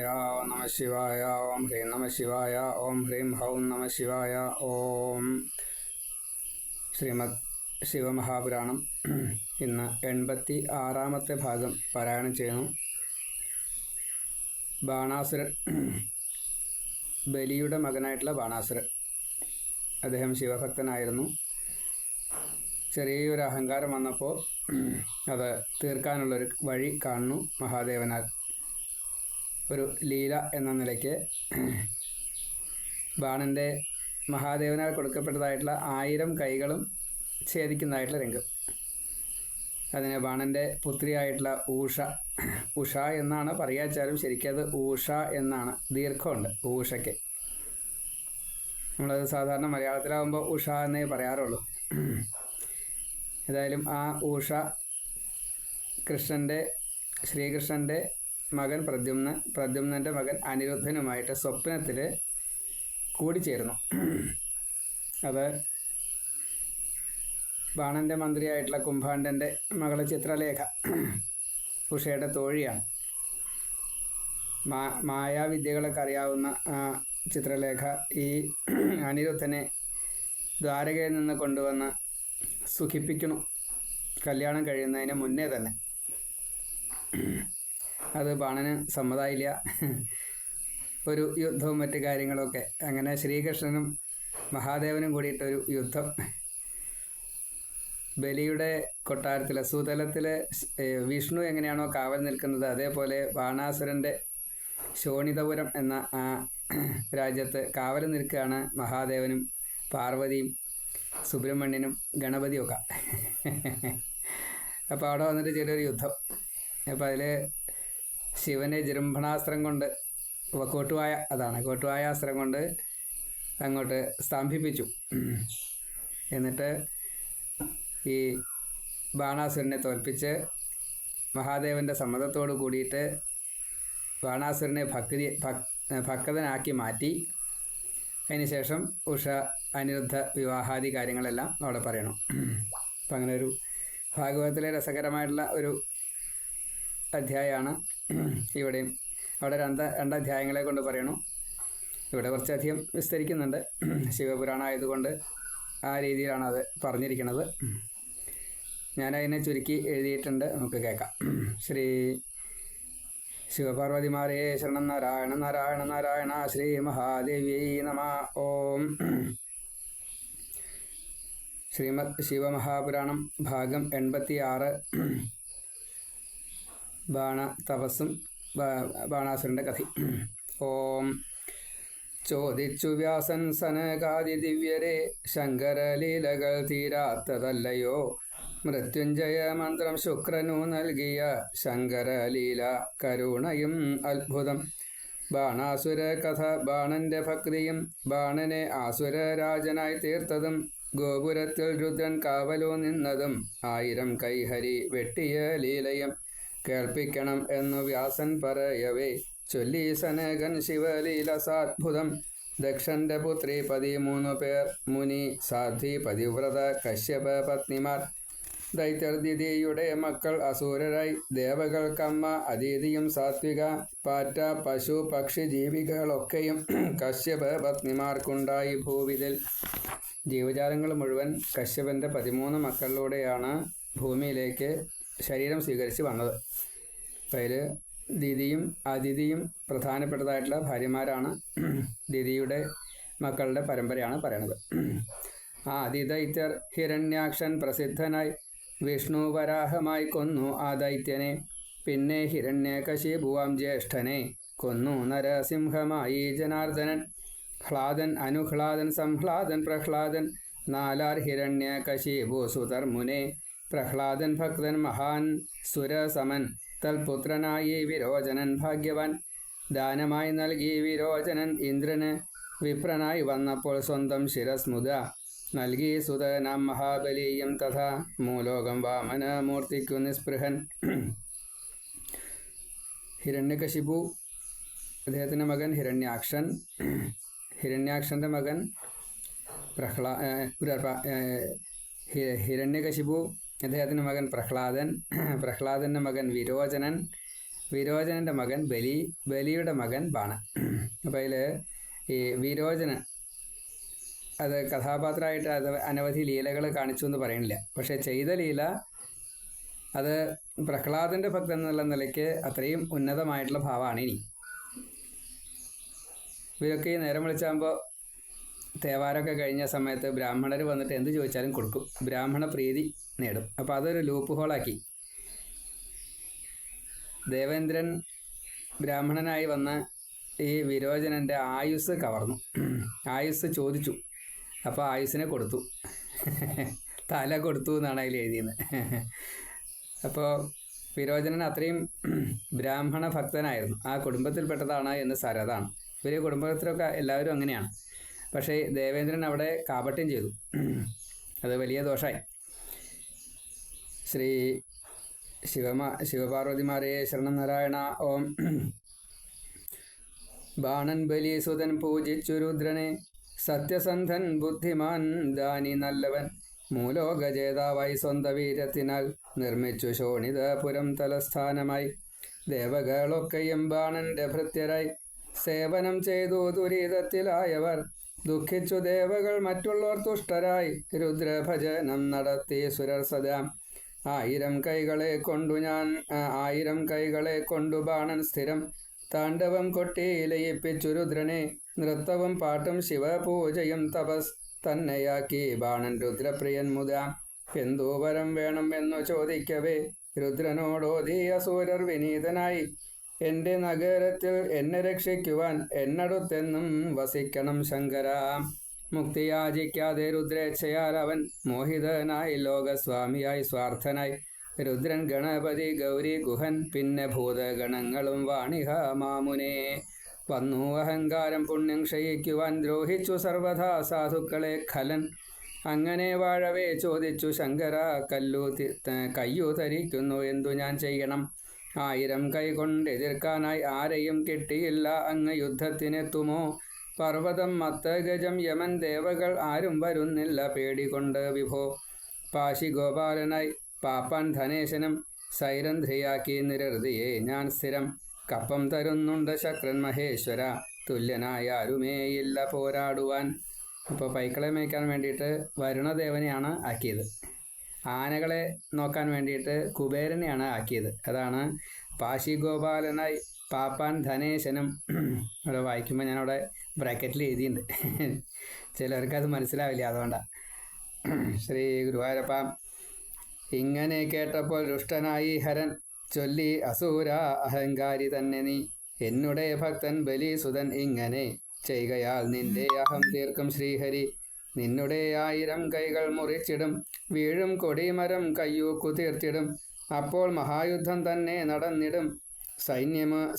ഓം നമ ശിവായ. ഓം ഹ്രീം നമ ശിവായ. ഓം ഹ്രീം ഹൗം നമ ശിവായ. ഓം ശ്രീമദ് ശിവമഹാപുരാണം ഇന്ന് 86-ാമത്തെ ഭാഗം പാരായണം ചെയ്യുന്നു. ബാണാസുരൻ, ബലിയുടെ മകനായിട്ടുള്ള ബാണാസുരൻ, അദ്ദേഹം ശിവഭക്തനായിരുന്നു. ചെറിയൊരു അഹങ്കാരം വന്നപ്പോൾ അത് തീർക്കാനുള്ളൊരു വഴി കാണുന്നു മഹാദേവനാൽ. ഒരു ലീല എന്ന നിലയ്ക്ക് ബാണൻ്റെ മഹാദേവനാൽ കൊടുക്കപ്പെട്ടതായിട്ടുള്ള 1000 കൈകളും ഛേദിക്കുന്നതായിട്ടുള്ള രംഗം. അതിന് ബാണൻ്റെ പുത്രിയായിട്ടുള്ള ഉഷ എന്നാണ് പറയാച്ചാലും ശരിക്കത് ഊഷ എന്നാണ്, ദീർഘമുണ്ട് ഊഷയ്ക്ക്. നമ്മളത് സാധാരണ മലയാളത്തിലാകുമ്പോൾ ഉഷ എന്നേ പറയാറുള്ളൂ. ഏതായാലും ആ ഊഷ ശ്രീകൃഷ്ണൻ്റെ മകൻ പ്രദ്യുമ്നൻ്റെ മകൻ അനിരുദ്ധനുമായിട്ട് സ്വപ്നത്തിൽ കൂടിച്ചേർന്നു. അത് ബാണൻ്റെ മന്ത്രിയായിട്ടുള്ള കുംഭാണ്ഡൻ്റെ മകള് ചിത്രലേഖ, ഉഷയുടെ തോഴിയാണ്. മായാവിദ്യകളൊക്കെ അറിയാവുന്ന ചിത്രലേഖ ഈ അനിരുദ്ധനെ ദ്വാരകയിൽ നിന്ന് കൊണ്ടുവന്ന് സുഖിപ്പിക്കുന്നു, കല്യാണം കഴിയുന്നതിന് മുന്നേ തന്നെ. അത് ബാണന് സമ്മതമായില്ല. ഒരു യുദ്ധവും മറ്റു കാര്യങ്ങളൊക്കെ. അങ്ങനെ ശ്രീകൃഷ്ണനും മഹാദേവനും കൂടിയിട്ടൊരു യുദ്ധം. ബലിയുടെ കൊട്ടാരത്തിൽ സുതലത്തിൽ വിഷ്ണു എങ്ങനെയാണോ കാവൽ നിൽക്കുന്നത്, അതേപോലെ ബാണാസുരൻ്റെ ശോണിതപുരം എന്ന ആ രാജ്യത്ത് കാവൽ നിൽക്കുകയാണ് മഹാദേവനും പാർവതിയും സുബ്രഹ്മണ്യനും ഗണപതിയും ഒക്കെ. അപ്പോൾ അവിടെ വന്നിട്ട് ചെറിയൊരു യുദ്ധം. അപ്പോൾ അതിൽ ശിവനെ ജൃംഭണാസ്ത്രം കൊണ്ട്, കോട്ടുവായ അസ്ത്രം കൊണ്ട് അങ്ങോട്ട് സ്തംഭിപ്പിച്ചു. എന്നിട്ട് ഈ ബാണാസുരനെ തോൽപ്പിച്ച് മഹാദേവൻ്റെ സമ്മതത്തോട് കൂടിയിട്ട് ബാണാസുരനെ ഭക്തനാക്കി മാറ്റി. അതിനുശേഷം ഉഷ അനിരുദ്ധ വിവാഹാദി കാര്യങ്ങളെല്ലാം അവിടെ പറയണം. അപ്പം അങ്ങനെ ഒരു ഭാഗവതത്തിലെ രസകരമായിട്ടുള്ള ഒരു അധ്യായമാണ് ഇവിടെയും. അവിടെ രണ്ട് അധ്യായങ്ങളെ കൊണ്ട് പറയണു. ഇവിടെ കുറച്ചധികം വിസ്തരിക്കുന്നുണ്ട്. ശിവപുരാണം ആയതുകൊണ്ട് ആ രീതിയിലാണ് അത് പറഞ്ഞിരിക്കുന്നത്. ഞാനതിനെ ചുരുക്കി എഴുതിയിട്ടുണ്ട്, നമുക്ക് കേൾക്കാം. ശ്രീ ശിവപാർവതിമാരേ ശരണം. നാരായണ നാരായണ നാരായണ. ശ്രീ മഹാദേവ്യൈ നമ. ഓം. ശ്രീമദ് ശിവമഹാപുരാണം ഭാഗം 86. തപസ്സും ബാണാസുരൻ്റെ കഥ. ഓം. ചോദിച്ചു വ്യാസൻ സനകാദി ദിവ്യരെ, ശങ്കരലീലകൾ തീരാത്തതല്ലയോ? മൃത്യുഞ്ജയ മന്ത്രം ശുക്രനു നൽകിയ ശങ്കരലീല കരുണയും അത്ഭുതം. ബാണാസുര കഥ, ബാണന്റെ ഭക്തിയും ബാണനെ ആസുരരാജനായി തീർത്തതും, ഗോപുരത്തിൽ രുദ്രൻ കാവലോ നിന്നതും, 1000 കൈഹരി വെട്ടിയ ലീലയും കേൾപ്പിക്കണം എന്നു വ്യാസൻ പറയവേ, ചൊല്ലി സനകൻ ശിവലീല സാത്ഭുതം. ദക്ഷന്റെ പുത്രി 13 പേർ മുനി സാധ്വി പതിവ്രത കശ്യപ പത്നിമാർ. ദൈത്യർദിതിയുടെ മക്കൾ അസൂരരായി, ദേവകൾക്കമ്മ അദിതിയും സാത്വിക. പാറ്റ പശു പക്ഷി ജീവികളൊക്കെയും കശ്യപ പത്നിമാർക്കുണ്ടായി ഭൂവിതിൽ. ജീവജാലങ്ങൾ മുഴുവൻ കശ്യപന്റെ 13 മക്കളിലൂടെയാണ് ഭൂമിയിലേക്ക് ശരീരം സ്വീകരിച്ച് വന്നത്. അപ്പോൾ അതിൽ ദിതിയും അതിഥിയും പ്രധാനപ്പെട്ടതായിട്ടുള്ള ഭാര്യമാരാണ്. ദിതിയുടെ മക്കളുടെ പരമ്പരയാണ് പറയണത്. ആദിദൈത്യർ ഹിരണ്യാക്ഷൻ പ്രസിദ്ധനായി വിഷ്ണു വരാഹമായി കൊന്നു ആ ദൈത്യനെ. പിന്നെ ഹിരണ്യകശിപുവാം ജ്യേഷ്ഠനെ കൊന്നു നരസിംഹമായി ജനാർദ്ദനൻ. ഹ്ലാദൻ അനുഹ്ലാദൻ സംഹ്ലാദൻ പ്രഹ്ലാദൻ 4 ഹിരണ്യകശിപു സുതർ മുനെ. പ്രഹ്ലാദൻ ഭക്തൻ മഹാൻ സുരസമൻ, തൽപുത്രനായി വിരോചനൻ ഭാഗ്യവാൻ. ദാനമായി നൽകി വിരോചനൻ ഇന്ദ്രന്, വിപ്രനായി വന്നപ്പോൾ സ്വന്തം ശിരസ്മുത നൽകി സുതനാം മഹാബലിയും തഥാ. മൂലോകം വാമന മൂർത്തിക്കു നിസ്പൃഹൻ. ഹിരണ്യകശിപു, അദ്ദേഹത്തിൻ്റെ മകൻ ഹിരണ്യാക്ഷൻ. ഹിരണ്യാക്ഷൻ്റെ മകൻ ഹിരണ്യകശിപു, അദ്ദേഹത്തിൻ്റെ മകൻ പ്രഹ്ലാദൻ. പ്രഹ്ലാദൻ്റെ മകൻ വിരോചനൻ. വിരോചനൻ്റെ മകൻ ബലി, ബലിയുടെ മകൻ ബാണൻ. അപ്പോൾ അതിൽ ഈ വിരോചനൻ അത് കഥാപാത്രമായിട്ട് അത് അനവധി ലീലകൾ കാണിച്ചു എന്ന് പറയണില്ല. പക്ഷേ ചെയ്ത ലീല അത് പ്രഹ്ലാദൻ്റെ ഭക്തൻ എന്നുള്ള നിലയ്ക്ക് അത്രയും ഉന്നതമായിട്ടുള്ള ഭാവമാണ്. ഇനി ഇവരൊക്കെ ഈ നേരം വിളിച്ചാകുമ്പോൾ തേവാരമൊക്കെ കഴിഞ്ഞ സമയത്ത് ബ്രാഹ്മണർ വന്നിട്ട് എന്ത് ചോദിച്ചാലും കൊടുക്കും, ബ്രാഹ്മണ പ്രീതി നേടും. അപ്പോൾ അതൊരു ലൂപ്പ് ഹോളാക്കി. ദേവേന്ദ്രൻ ബ്രാഹ്മണനായി വന്ന ഈ വിരോചനൻ്റെ ആയുസ് കവർന്നു, ആയുസ് ചോദിച്ചു. അപ്പോൾ ആയുസ്സിനെ കൊടുത്തു, തല കൊടുത്തു എന്നാണ് അതിൽ എഴുതിയത്. അപ്പോൾ വിരോചനൻ അത്രയും ബ്രാഹ്മണ ഭക്തനായിരുന്നു, ആ കുടുംബത്തിൽപ്പെട്ടതാണ് എന്ന് സാരതാണ്. ഇവർ കുടുംബത്തിലൊക്കെ എല്ലാവരും അങ്ങനെയാണ്. പക്ഷേ ദേവേന്ദ്രൻ അവിടെ കാപട്യം ചെയ്തു, അത് വലിയ ദോഷമായി. ശ്രീ ശിവപാർവതിമാരെ ശരണം നാരായണ. ഓം. ബാണൻ ബലീസുതൻ പൂജിച്ചു രുദ്രനെ, സത്യസന്ധൻ ബുദ്ധിമാൻ ദാനി നല്ലവൻ, മൂലോകജേതാവായി സ്വന്ത വീര്യത്തിനാൽ നിർമ്മിച്ചു ശോണിതപുരം തലസ്ഥാനമായി. ദേവകളൊക്കെയും ബാണന്റെ ഭൃത്യരായി സേവനം ചെയ്തു ദുരിതത്തിലായവർ, ദുഃഖിച്ചു ദേവകൾ മറ്റുള്ളവർ തുഷ്ടരായി, രുദ്രഭജനം നടത്തി സുരർ സദാ. 1000 കൈകളെ കൊണ്ടു ബാണൻ സ്ഥിരം, താണ്ഡവം കൊട്ടി ലയിപ്പിച്ചു രുദ്രനെ, നൃത്തവും പാട്ടും ശിവപൂജയും തപസ് തന്നെയാക്കി ബാണൻ രുദ്രപ്രിയൻ മുതാ. എന്തു വരം വേണം എന്നു ചോദിക്കവേ രുദ്രനോടോതി അസൂരർ വിനീതനായി, എൻ്റെ നഗരത്തിൽ എന്നെ രക്ഷിക്കുവാൻ എന്നടുത്തെന്നും വസിക്കണം ശങ്കര. മുക്തിയാചിക്കാതെ രുദ്രേച്ഛയാൽ അവൻ മോഹിതനായി ലോകസ്വാമിയായി സ്വാർത്ഥനായി. രുദ്രൻ ഗണപതി ഗൗരി ഗുഹൻ പിന്നെ ഭൂതഗണങ്ങളും വാണിഹ മാമുനെ. വന്നു അഹങ്കാരം പുണ്യം ക്ഷയിക്കുവാൻ ദ്രോഹിച്ചു സർവഥാ സാധുക്കളെ ഖലൻ. അങ്ങനെ വാഴവേ ചോദിച്ചു ശങ്കര, കയ്യു തരിക്കുന്നു എന്തു ഞാൻ ചെയ്യണം? 1000 കൈ കൊണ്ട് എതിർക്കാനായി ആരെയും കിട്ടിയില്ല, അങ്ങ് യുദ്ധത്തിനെത്തുമോ? പർവ്വതം മത്തഗജം യമൻ ദേവകൾ ആരും വരുന്നില്ല പേടികൊണ്ട് വിഭോ. പാശി ഗോപാലനായി പാപ്പാൻ ധനേശനും സൈരന്ധ്രിയാക്കി നിരൃതിയെ ഞാൻ സ്ഥിരം. കപ്പം തരുന്നുണ്ട് ശക്രൻ മഹേശ്വര, തുല്യനായ ആരുമേയില്ല പോരാടുവാൻ. അപ്പോൾ പൈക്കളെ മേയ്ക്കാൻ വേണ്ടിയിട്ട് വരുണദേവനെയാണ് ആക്കിയത്, ആനകളെ നോക്കാൻ വേണ്ടിയിട്ട് കുബേരനെയാണ് ആക്കിയത്. അതാണ് പാശി ഗോപാലനായി പാപ്പാൻ ധനേശനും. അവിടെ വായിക്കുമ്പോൾ ഞാനവിടെ ബ്രാക്കറ്റിൽ എഴുതിയിട്ടുണ്ട്, ചിലർക്കത് മനസ്സിലാവില്ല, അതുകൊണ്ടാണ്. ശ്രീ ഗുരുവായൂരപ്പ. ഇങ്ങനെ കേട്ടപ്പോൾ രുഷ്ടനായി ഹരൻ ചൊല്ലി, അസൂര അഹങ്കാരി തന്നെ നീ, എന്നുടെ ഭക്തൻ ബലീസുതൻ ഇങ്ങനെ ചെയ്കയാൽ നിന്റെ അഹം തീർക്കും ശ്രീഹരി. നിന്നുടെ 1000 കൈകൾ മുറിച്ചിടും, വീഴും കൊടിമരം കയ്യൂക്കു തീർത്തിടും. അപ്പോൾ മഹായുദ്ധം തന്നെ നടന്നിടും,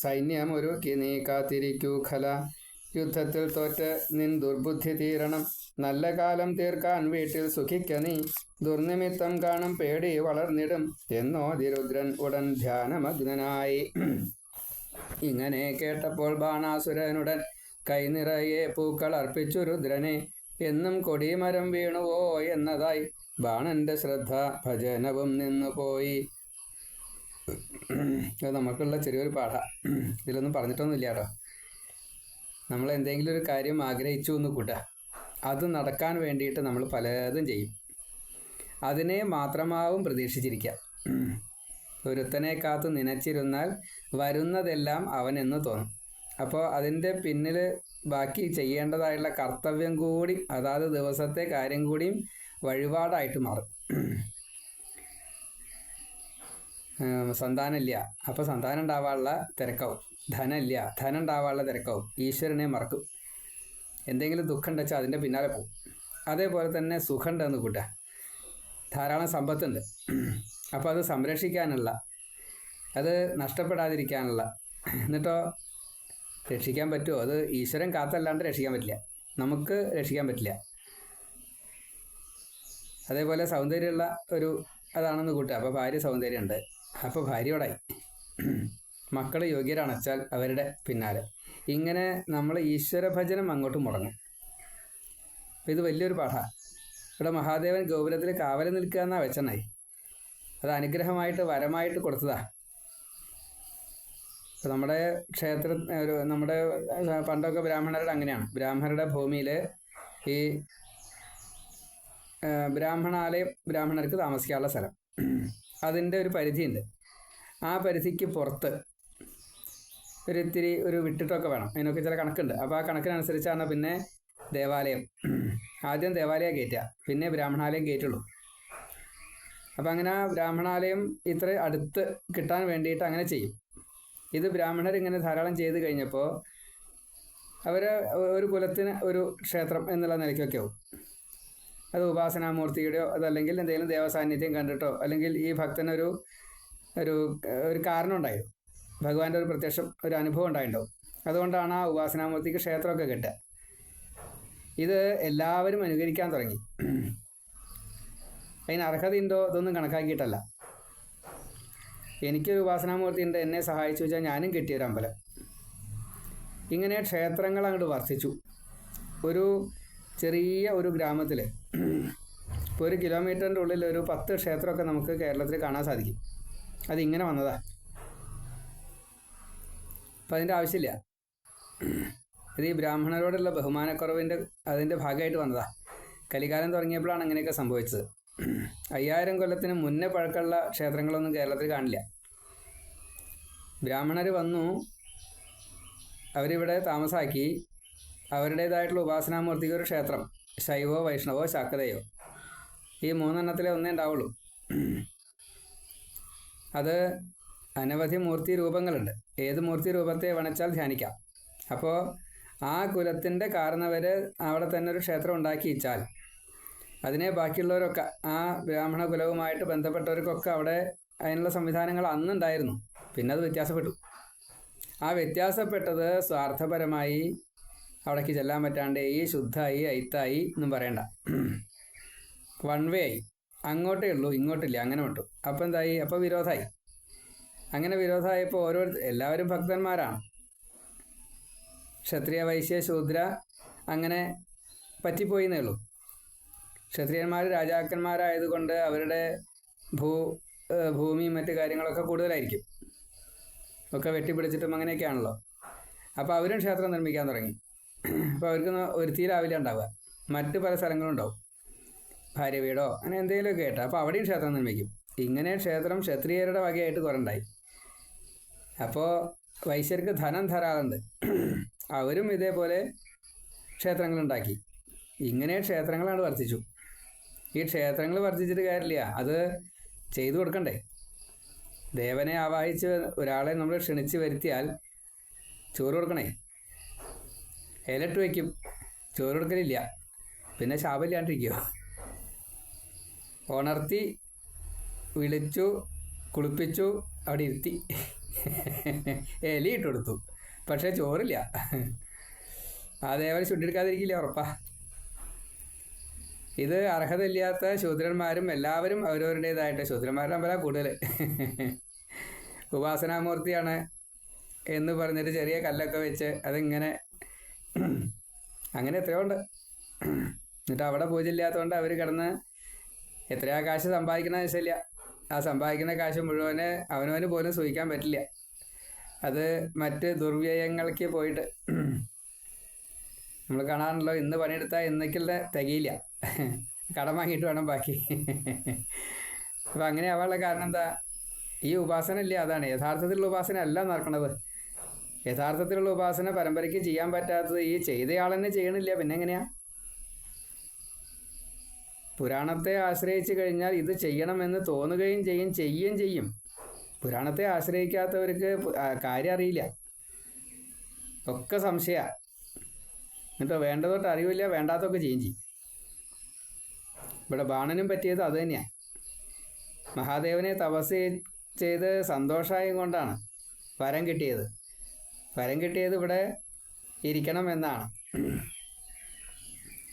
സൈന്യമൊരുക്കി നീ കാത്തിരിക്കൂ ഖല. യുദ്ധത്തിൽ തോറ്റ് നിൻ ദുർബുദ്ധി തീരണം, നല്ല കാലം തീർക്കാൻ വീട്ടിൽ സുഖിക്ക നീ. ദുർനിമിത്തം കാണും പേടി വളർന്നിടും എന്നോതി രുദ്രൻ ഉടൻ ധ്യാനമഗ്നനായി. ഇങ്ങനെ കേട്ടപ്പോൾ ബാണാസുരനുടൻ കൈനിറയെ പൂക്കൾ അർപ്പിച്ചു രുദ്രനെ, എന്നും കൊടിമരം വീണുവോ എന്നതായി ബാണന്റെ ശ്രദ്ധ ഭജനവും നിന്നുപോയി. അത് നമുക്കുള്ള ചെറിയൊരു പാഠ. ഇതിലൊന്നും പറഞ്ഞിട്ടൊന്നുമില്ല കേട്ടോ. നമ്മൾ എന്തെങ്കിലും ഒരു കാര്യം ആഗ്രഹിച്ചു എന്ന് കൂട്ടുക, അത് നടക്കാൻ വേണ്ടിയിട്ട് നമ്മൾ പലതും ചെയ്യും. അതിനെ മാത്രമാവും പ്രതീക്ഷിച്ചിരിക്കുക. ഒരുത്തനെ കാത്തു നനച്ചിരുന്നാൽ വരുന്നതെല്ലാം അവനെന്ന് തോന്നും. അപ്പോൾ അതിൻ്റെ പിന്നിൽ ബാക്കി ചെയ്യേണ്ടതായുള്ള കർത്തവ്യം കൂടി, അതാത് ദിവസത്തെ കാര്യം കൂടിയും വഴിപാടായിട്ട് മാറും. സന്താനമില്ല, അപ്പോൾ സന്താനം ഉണ്ടാവാനുള്ള തിരക്കാവും. ധനമില്ല, ധനം ഉണ്ടാവാനുള്ള തിരക്കാവും. ഈശ്വരനെ മറക്കും. എന്തെങ്കിലും ദുഃഖം ഉണ്ടെച്ചാൽ അതിൻ്റെ പിന്നാലെ പോകും. അതേപോലെ തന്നെ സുഖം ഉണ്ടെന്ന് കൂട്ടുക, ധാരാളം സമ്പത്തുണ്ട്, അപ്പോൾ അത് സംരക്ഷിക്കാനുള്ള, അത് നഷ്ടപ്പെടാതിരിക്കാനുള്ള. എന്നിട്ടോ രക്ഷിക്കാൻ പറ്റുമോ? അത് ഈശ്വരൻ കാത്തല്ലാണ്ട് രക്ഷിക്കാൻ പറ്റില്ല, നമുക്ക് രക്ഷിക്കാൻ പറ്റില്ല. അതേപോലെ സൗന്ദര്യമുള്ള ഒരു അതാണെന്ന് കൂട്ടുക, അപ്പോൾ ഭാര്യ സൗന്ദര്യമുണ്ട്, അപ്പോൾ ഭാര്യയോടായി. മക്കൾ യോഗ്യരാണച്ചാൽ അവരുടെ പിന്നാലെ. ഇങ്ങനെ നമ്മൾ ഈശ്വരഭജനം അങ്ങോട്ട് മുടങ്ങും. അപ്പോൾ ഇത് വലിയൊരു പാഠമാണ്. ഇവിടെ മഹാദേവൻ ഗോപുരത്തിൽ കാവൽ നിൽക്കുക എന്നാണ് വെച്ചെന്നായി. അത് അനുഗ്രഹമായിട്ട് വരമായിട്ട് കൊടുത്തതാ. നമ്മുടെ നമ്മുടെ പണ്ടൊക്കെ ബ്രാഹ്മണരുടെ അങ്ങനെയാണ്. ബ്രാഹ്മണരുടെ ഭൂമിയിൽ ഈ ബ്രാഹ്മണാലയം, ബ്രാഹ്മണർക്ക് താമസിക്കാനുള്ള സ്ഥലം, അതിൻ്റെ ഒരു പരിധിയുണ്ട്. ആ പരിധിക്ക് പുറത്ത് ഒരു വിട്ടിട്ടൊക്കെ വേണം. അതിനൊക്കെ ചില കണക്കുണ്ട്. അപ്പോൾ ആ കണക്കിനനുസരിച്ചാണ് പിന്നെ ദേവാലയം, ആദ്യം ദേവാലയം കയറ്റുക, പിന്നെ ബ്രാഹ്മണാലയം കയറ്റുള്ളൂ. അപ്പം അങ്ങനെ ആ ബ്രാഹ്മണാലയം ഇത്ര അടുത്ത് കിട്ടാൻ വേണ്ടിയിട്ട് അങ്ങനെ ചെയ്യും. ഇത് ബ്രാഹ്മണർ ഇങ്ങനെ ധാരാളം ചെയ്ത് കഴിഞ്ഞപ്പോൾ അവർ ഒരു കുലത്തിന് ഒരു ക്ഷേത്രം എന്നുള്ള നിലയ്ക്കൊക്കെ ആവും. അത് ഉപാസനാമൂർത്തിയുടെയോ അതല്ലെങ്കിൽ എന്തെങ്കിലും ദേവസാന്നിധ്യം കണ്ടിട്ടോ, അല്ലെങ്കിൽ ഈ ഭക്തനൊരു ഒരു ഒരു കാരണം ഉണ്ടായിരുന്നു, ഭഗവാന്റെ ഒരു പ്രത്യക്ഷം ഒരു അനുഭവം ഉണ്ടായിട്ടുണ്ടാവും. അതുകൊണ്ടാണ് ആ ഉപാസനാമൂർത്തിക്ക് ക്ഷേത്രമൊക്കെ കിട്ടുക. ഇത് എല്ലാവരും അനുകരിക്കാൻ തുടങ്ങി. അതിന് അർഹതയുണ്ടോ ഇതൊന്നും കണക്കാക്കിയിട്ടല്ല. എനിക്കൊരു ഉപാസനാമൂർത്തി ഉണ്ട്, എന്നെ സഹായിച്ചു വെച്ചാൽ ഞാനും കിട്ടിയൊരു അമ്പലം. ഇങ്ങനെ ക്ഷേത്രങ്ങൾ അങ്ങോട്ട് വർദ്ധിച്ചു. ഒരു ചെറിയ ഒരു ഗ്രാമത്തിൽ ഇപ്പോൾ 1 കിലോമീറ്ററിൻ്റെ ഉള്ളിൽ ഒരു 10 ക്ഷേത്രമൊക്കെ നമുക്ക് കേരളത്തിൽ കാണാൻ സാധിക്കും. അതിങ്ങനെ വന്നതാ. അപ്പം അതിൻ്റെ ആവശ്യമില്ല. ഇത് ഈ ബ്രാഹ്മണരോടുള്ള ബഹുമാനക്കുറവിൻ്റെ അതിൻ്റെ ഭാഗമായിട്ട് വന്നതാ. കലികാലം തുടങ്ങിയപ്പോഴാണ് അങ്ങനെയൊക്കെ സംഭവിച്ചത്. 5000 കൊല്ലത്തിന് മുന്നേ പഴക്കമുള്ള ക്ഷേത്രങ്ങളൊന്നും കേരളത്തിൽ കാണില്ല. ബ്രാഹ്മണർ വന്നു, അവരിവിടെ താമസാക്കി, അവരുടേതായിട്ടുള്ള ഉപാസനാമൂർത്തിക്ക് ഒരു ക്ഷേത്രം, ശൈവോ വൈഷ്ണവോ ശാക്തയോ, ഈ 3 എണ്ണത്തിലേ ഒന്നേ ഉണ്ടാവുള്ളൂ. അത് അനവധി മൂർത്തി രൂപങ്ങളുണ്ട്. ഏത് മൂർത്തി രൂപത്തെ വേണിച്ചാൽ ധ്യാനിക്കാം. അപ്പോൾ ആ കുലത്തിൻ്റെ കാരണവർ അവിടെ തന്നെ ഒരു ക്ഷേത്രം ഉണ്ടാക്കി വെച്ചാൽ അതിനെ ബാക്കിയുള്ളവരൊക്കെ, ആ ബ്രാഹ്മണ കുലവുമായിട്ട് ബന്ധപ്പെട്ടവർക്കൊക്കെ അവിടെ അതിനുള്ള സംവിധാനങ്ങൾ അന്നുണ്ടായിരുന്നു. പിന്നെ അത് വ്യത്യാസപ്പെട്ടു. ആ വ്യത്യാസപ്പെട്ടത് സ്വാർത്ഥപരമായി അവിടേക്ക് ചെല്ലാൻ പറ്റാണ്ട് ഈ ശുദ്ധമായി അയിത്തായി എന്നും പറയണ്ട, വൺ വേ ആയി. അങ്ങോട്ടേ ഉള്ളൂ, ഇങ്ങോട്ടില്ല, അങ്ങനെ വിട്ടു. അപ്പം എന്തായി? അപ്പോൾ വിരോധമായി. അങ്ങനെ വിരോധമായപ്പോൾ എല്ലാവരും ഭക്തന്മാരാണ്. ക്ഷത്രിയ വൈശ്യ ശൂദ്ര അങ്ങനെ പറ്റിപ്പോയി എന്നേ ഉള്ളൂ. ക്ഷത്രിയന്മാർ രാജാക്കന്മാരായതുകൊണ്ട് അവരുടെ ഭൂമിയും മറ്റു കാര്യങ്ങളൊക്കെ കൂടുതലായിരിക്കും, ഒക്കെ വെട്ടിപ്പിടിച്ചിട്ടും അങ്ങനെയൊക്കെയാണല്ലോ. അപ്പോൾ അവരും ക്ഷേത്രം നിർമ്മിക്കാൻ തുടങ്ങി. അപ്പോൾ അവർക്ക് ഒരുത്തിയിലാവില്ല ഉണ്ടാവുക, മറ്റ് പല സ്ഥലങ്ങളും ഉണ്ടാവും, ഭാര്യ വീടോ അങ്ങനെ എന്തെങ്കിലുമൊക്കെ ആയിട്ട്. അപ്പോൾ അവിടെയും ക്ഷേത്രം നിർമ്മിക്കും. ഇങ്ങനെ ക്ഷേത്രം ക്ഷത്രിയരുടെ വകയായിട്ട് കുറണ്ടായി. അപ്പോൾ വൈശ്യർക്ക് ധനം ധാരാളുണ്ട്, അവരും ഇതേപോലെ ക്ഷേത്രങ്ങളുണ്ടാക്കി. ഇങ്ങനെ ക്ഷേത്രങ്ങളാണ് വർദ്ധിച്ചു. ഈ ക്ഷേത്രങ്ങൾ വർദ്ധിച്ചിട്ട് കാര്യമില്ല, അത് ചെയ്തു കൊടുക്കണ്ടേ? ദേവനെ ആവാഹിച്ച് ഒരാളെ നമ്മൾ ക്ഷണിച്ച് വരുത്തിയാൽ ചോറ് കൊടുക്കണേ? ഇലട്ട് വയ്ക്കും, ചോറ് കൊടുക്കലില്ല, പിന്നെ ശാപമില്ലാണ്ടിരിക്കുമോ? ഉണർത്തി വിളിച്ചു കുളിപ്പിച്ചു അവിടെ ഇരുത്തി ഇലയിട്ട് കൊടുത്തു, പക്ഷേ ചോറില്ല. ആ ദേവനെ ചുണ്ടെടുക്കാതിരിക്കില്ല, ഉറപ്പാ. ഇത് അർഹതയില്ലാത്ത ശൂദ്രന്മാരും എല്ലാവരും അവരവരുടേതായിട്ട്, ശൂദ്രന്മാരുടെ അമ്പലം കൂടുതൽ, ഉപാസനാമൂർത്തിയാണ് എന്ന് പറഞ്ഞിട്ട് ചെറിയ കല്ലൊക്കെ വെച്ച് അതിങ്ങനെ അങ്ങനെ എത്രയോ ഉണ്ട്. എന്നിട്ട് അവിടെ പൂജ ഇല്ലാത്തതുകൊണ്ട് അവർ കിടന്ന് എത്രയാ കാശ് സമ്പാദിക്കണമെന്ന് വെച്ചില്ല. ആ സമ്പാദിക്കുന്ന കാശ് മുഴുവന് അവനവന് പോലും സൂഹിക്കാൻ പറ്റില്ല. അത് മറ്റ് ദുർവ്യയങ്ങൾക്ക് പോയിട്ട് നമ്മൾ കാണാറുണ്ടല്ലോ, ഇന്ന് പണിയെടുത്താൽ ഇന്നേക്കുള്ള തികയില്ല, കടം വാങ്ങിയിട്ട് വേണം ബാക്കി. അപ്പം അങ്ങനെ ആവാനുള്ള കാരണം എന്താ? ഈ ഉപാസന ഇല്ല. അതാണ് യഥാർത്ഥത്തിലുള്ള ഉപാസന അല്ല നടക്കണത്. യഥാർത്ഥത്തിലുള്ള ഉപാസന പരമ്പരയ്ക്ക് ചെയ്യാൻ പറ്റാത്തത് ഈ ചെയ്തയാൾ തന്നെ ചെയ്യണില്ല, പിന്നെ എങ്ങനെയാ? പുരാണത്തെ ആശ്രയിച്ച് കഴിഞ്ഞാൽ ഇത് ചെയ്യണമെന്ന് തോന്നുകയും ചെയ്യും. പുരാണത്തെ ആശ്രയിക്കാത്തവർക്ക് കാര്യം അറിയില്ല, ഒക്കെ സംശയ. എന്നിട്ട് വേണ്ടതൊട്ട് അറിവില്ല, വേണ്ടാത്തൊക്കെ ചെയ്യും. ഇവിടെ ബാണനും പറ്റിയത് അത് തന്നെയാണ്. മഹാദേവനെ തപസ് ചെയ്ത് സന്തോഷമായും കൊണ്ടാണ് വരം കിട്ടിയത്. വരം കിട്ടിയത് ഇവിടെ ഇരിക്കണം എന്നാണ്.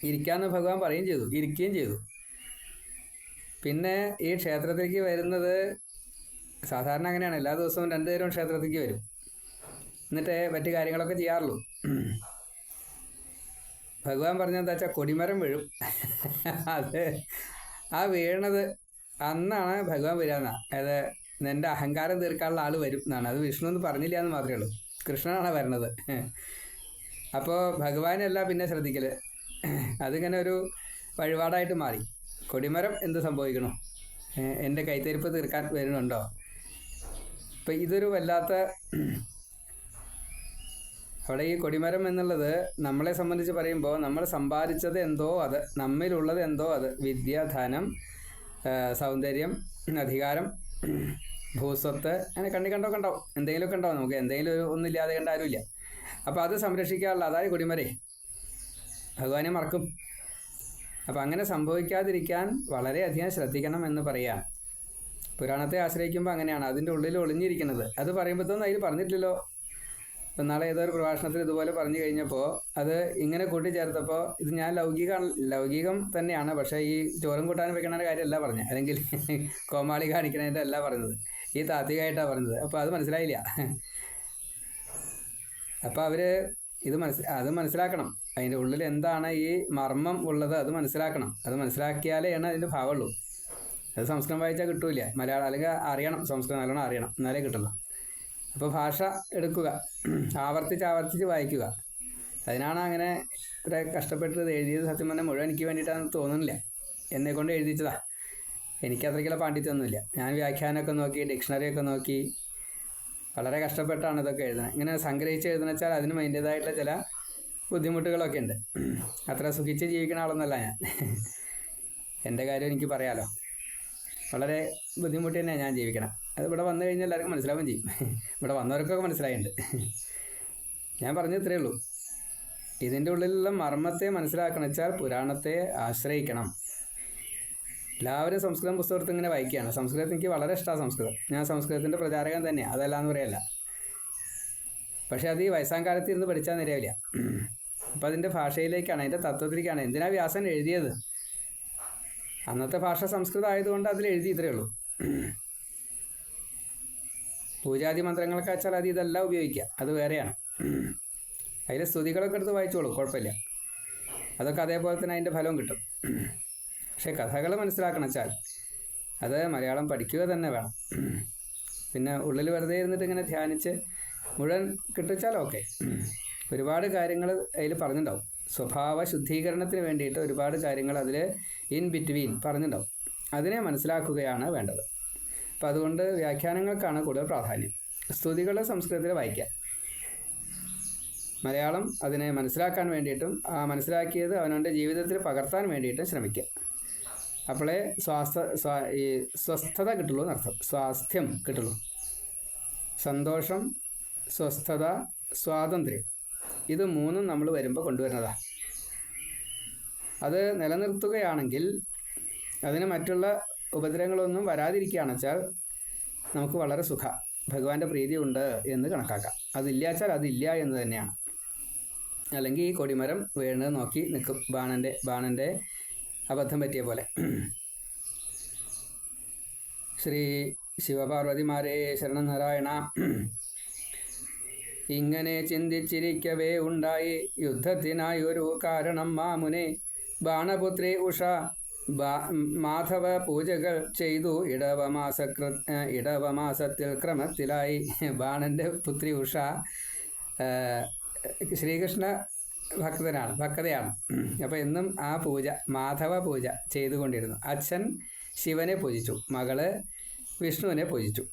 ഇരിക്കാമെന്ന് ഭഗവാൻ പറയുകയും ചെയ്തു, ഇരിക്കുകയും ചെയ്തു. പിന്നെ ഈ ക്ഷേത്രത്തിലേക്ക് വരുന്നത് സാധാരണ അങ്ങനെയാണ്, എല്ലാ ദിവസവും 2 നേരവും ക്ഷേത്രത്തിലേക്ക് വരും, എന്നിട്ട് മറ്റു കാര്യങ്ങളൊക്കെ ചെയ്യാറുള്ളൂ. ഭഗവാൻ പറഞ്ഞെന്താ വെച്ചാൽ കൊടിമരം വീഴും. അത് ആ വീണത് അന്നാണ് ഭഗവാൻ വരാമെന്നാ. അതായത് എൻ്റെ അഹങ്കാരം തീർക്കാനുള്ള ആൾ വരും എന്നാണ്. അത് വിഷ്ണു എന്ന് പറഞ്ഞില്ല എന്ന് മാത്രമേ ഉള്ളൂ, കൃഷ്ണനാണ് വരണത്. അപ്പോൾ ഭഗവാനല്ല പിന്നെ ശ്രദ്ധിക്കൽ, അതിങ്ങനെ ഒരു വഴിപാടായിട്ട് മാറി. കൊടിമരം എന്ത് സംഭവിക്കണോ, എൻ്റെ കൈത്തരിപ്പ് തീർക്കാൻ വരുന്നുണ്ടോ? ഇപ്പം ഇതൊരു വല്ലാത്ത, അവിടെ ഈ കൊടിമരം എന്നുള്ളത് നമ്മളെ സംബന്ധിച്ച് പറയുമ്പോൾ നമ്മൾ സമ്പാദിച്ചത് എന്തോ അത്, നമ്മിലുള്ളത് എന്തോ അത്, വിദ്യ, ധനം, സൗന്ദര്യം, അധികാരം, ഭൂസ്വത്ത്, അങ്ങനെ കണ്ടൊക്കെ ഉണ്ടാവും, എന്തെങ്കിലുമൊക്കെ ഉണ്ടാവും. നമുക്ക് എന്തെങ്കിലും ഒന്നുമില്ലാതെ കണ്ട ആരുമില്ല. അപ്പോൾ അത് സംരക്ഷിക്കാനുള്ള, അതായത് കൊടിമരേ, ഭഗവാനെ മറക്കും. അപ്പം അങ്ങനെ സംഭവിക്കാതിരിക്കാൻ വളരെയധികം ശ്രദ്ധിക്കണം എന്ന് പറയാം. പുരാണത്തെ ആശ്രയിക്കുമ്പോൾ അങ്ങനെയാണ്, അതിൻ്റെ ഉള്ളിൽ ഒളിഞ്ഞിരിക്കുന്നത്. അത് പറയുമ്പോഴത്തേന്നും അതിൽ പറഞ്ഞിട്ടില്ലല്ലോ. ഇപ്പം നാളെ ഏതൊരു പ്രഭാഷണത്തിൽ ഇതുപോലെ പറഞ്ഞു കഴിഞ്ഞപ്പോൾ അത് ഇങ്ങനെ കൂട്ടിച്ചേർത്തപ്പോൾ ഇത് ഞാൻ ലൗകികം തന്നെയാണ്, പക്ഷേ ഈ ചോറും കൂട്ടാനും വെക്കണ കാര്യമല്ല പറഞ്ഞത്, അല്ലെങ്കിൽ കോമാളി കാണിക്കണതിൻ്റെ അല്ല പറഞ്ഞത്, ഈ താത്വികമായിട്ടാണ് പറഞ്ഞത്. അപ്പോൾ അത് മനസ്സിലായില്ല. അപ്പോൾ അവർ അത് മനസ്സിലാക്കണം. അതിൻ്റെ ഉള്ളിൽ എന്താണ് ഈ മർമ്മം ഉള്ളത് അത് മനസ്സിലാക്കണം. അത് മനസ്സിലാക്കിയാലേ ആണ് അതിൻ്റെ ഭാവമുള്ളൂ. അത് സംസ്കൃതം വായിച്ചാൽ കിട്ടൂല, മലയാളം അല്ലെങ്കിൽ അറിയണം, സംസ്കൃതം നല്ലോണം അറിയണം, എന്നാലേ കിട്ടുള്ളൂ. അപ്പോൾ ഭാഷ എടുക്കുക, ആവർത്തിച്ച് വായിക്കുക. അതിനാണ് അങ്ങനെ ഇവിടെ കഷ്ടപ്പെട്ട് എഴുതിയത്. സത്യം പറഞ്ഞാൽ മുഴുവൻ എനിക്ക് വേണ്ടിയിട്ടാണെന്ന് തോന്നുന്നില്ല, എന്നെക്കൊണ്ട് എഴുതിച്ചതാണ്. എനിക്ക് അത്രയ്ക്കുള്ള പാണ്ഡിത്യമൊന്നുമില്ല. ഞാൻ വ്യാഖ്യാനമൊക്കെ നോക്കി, ഡിക്ഷണറിയൊക്കെ നോക്കി, വളരെ കഷ്ടപ്പെട്ടാണ് ഇതൊക്കെ എഴുതുന്നത്. ഇങ്ങനെ സംഗ്രഹിച്ച് എഴുതുന്ന വെച്ചാൽ അതിനും അതിൻ്റേതായിട്ടുള്ള ചില ബുദ്ധിമുട്ടുകളൊക്കെ ഉണ്ട്. അത്ര സുഖിച്ച് ജീവിക്കുന്ന ആളൊന്നല്ല ഞാൻ. എൻ്റെ കാര്യം എനിക്ക് പറയാമല്ലോ, വളരെ ബുദ്ധിമുട്ട് തന്നെയാണ് ഞാൻ ജീവിക്കണം. അത് ഇവിടെ വന്നു കഴിഞ്ഞാൽ എല്ലാവർക്കും മനസ്സിലാവുകയും ചെയ്യും. ഇവിടെ വന്നവർക്കൊക്കെ മനസ്സിലായിട്ടുണ്ട്. ഞാൻ പറഞ്ഞത് ഇത്രയേ ഉള്ളൂ. ഇതിൻ്റെ ഉള്ളിലുള്ള മർമ്മത്തെ മനസ്സിലാക്കണം വെച്ചാൽ പുരാണത്തെ ആശ്രയിക്കണം. എല്ലാവരും സംസ്കൃതം പുസ്തകത്ത് ഇങ്ങനെ വായിക്കുകയാണ്. സംസ്കൃതത്തിൽ എനിക്ക് വളരെ ഇഷ്ടമാണ് സംസ്കൃതം. ഞാൻ സംസ്കൃതത്തിൻ്റെ പ്രചാരകൻ തന്നെയാണ്, അതല്ലാന്ന് പറയല്ല. പക്ഷേ അത് ഈ വയസ്സാം കാലത്ത് ഇരുന്ന് പഠിച്ചാൽ നേരെയാവില്ല. അപ്പം അതിൻ്റെ ഭാഷയിലേക്കാണ്, അതിൻ്റെ തത്വത്തിലേക്കാണ്. എന്തിനാ വ്യാസൻ എഴുതിയത്? അന്നത്തെ ഭാഷ സംസ്കൃതം ആയതുകൊണ്ട് അതിൽ എഴുതി, ഇത്രയേ ഉള്ളൂ. പൂജാതി മന്ത്രങ്ങളൊക്കെ വെച്ചാൽ അത് ഇതെല്ലാം ഉപയോഗിക്കുക, അത് വേറെയാണ്. അതിൽ സ്തുതികളൊക്കെ എടുത്ത് വായിച്ചോളൂ, കുഴപ്പമില്ല. അതൊക്കെ അതേപോലെ തന്നെ അതിൻ്റെ ഫലവും കിട്ടും. പക്ഷേ കഥകൾ മനസ്സിലാക്കണം വെച്ചാൽ അത് മലയാളം പഠിക്കുക തന്നെ വേണം. പിന്നെ ഉള്ളിൽ വെറുതെ ഇരുന്നിട്ട് ഇങ്ങനെ ധ്യാനിച്ച് മുഴുവൻ കിട്ടിച്ചാൽ ഓക്കെ. ഒരുപാട് കാര്യങ്ങൾ അതിൽ പറഞ്ഞിട്ടുണ്ടാവും. സ്വഭാവ ശുദ്ധീകരണത്തിന് വേണ്ടിയിട്ട് ഒരുപാട് കാര്യങ്ങൾ അതിൽ ഇൻ ബിറ്റ്വീൻ പറഞ്ഞിട്ടുണ്ടാവും. അതിനെ മനസ്സിലാക്കുകയാണ് വേണ്ടത്. അപ്പം അതുകൊണ്ട് വ്യാഖ്യാനങ്ങൾക്കാണ് കൂടുതൽ പ്രാധാന്യം. സ്തുതികൾ സംസ്കൃതത്തിൽ വായിക്കുക, മലയാളം അതിനെ മനസ്സിലാക്കാൻ വേണ്ടിയിട്ടും ആ മനസ്സിലാക്കിയത് അവനവൻ്റെ ജീവിതത്തിൽ പകർത്താൻ വേണ്ടിയിട്ടും ശ്രമിക്കുക. അപ്പോഴേ സ്വസ്ഥത കിട്ടുള്ളൂ എന്നർത്ഥം, സ്വാസ്ഥ്യം കിട്ടുള്ളൂ. സന്തോഷം, സ്വസ്ഥത, സ്വാതന്ത്ര്യം, ഇത് മൂന്നും നമ്മൾ വരുമ്പോൾ കൊണ്ടുവരുന്നതാണ്. അത് നിലനിർത്തുകയാണെങ്കിൽ, അതിന് മറ്റുള്ള ഉപദ്രവങ്ങളൊന്നും വരാതിരിക്കുകയാണെന്ന് വെച്ചാൽ നമുക്ക് വളരെ സുഖം, ഭഗവാന്റെ പ്രീതി ഉണ്ട് എന്ന് കണക്കാക്കാം. അതില്ല വെച്ചാൽ അതില്ല എന്ന് തന്നെയാണ്. അല്ലെങ്കിൽ ഈ കൊടിമരം വീണ് നോക്കി നിൽക്കും, ബാണൻ്റെ അബദ്ധം പറ്റിയ പോലെ. ശ്രീ ശിവപാർവതിമാരേ ശരണം നാരായണ. ഇങ്ങനെ ചിന്തിച്ചിരിക്കവേ ഉണ്ടായി യുദ്ധത്തിനായി ഒരു കാരണം മാമുനെ. ബാണപുത്രി ഉഷ മാധവ പൂജകൾ ചെയ്തു ഇടവമാസത്തിൽ ക്രമത്തിലായി. ബാണൻ്റെ പുത്രി ഉഷ ശ്രീകൃഷ്ണ ഭക്തയാണ്. അപ്പോൾ എന്നും ആ പൂജ, മാധവ പൂജ ചെയ്തുകൊണ്ടിരുന്നു. അച്ഛൻ ശിവനെ പൂജിച്ചു, മകള് വിഷ്ണുവിനെ പൂജിച്ചു.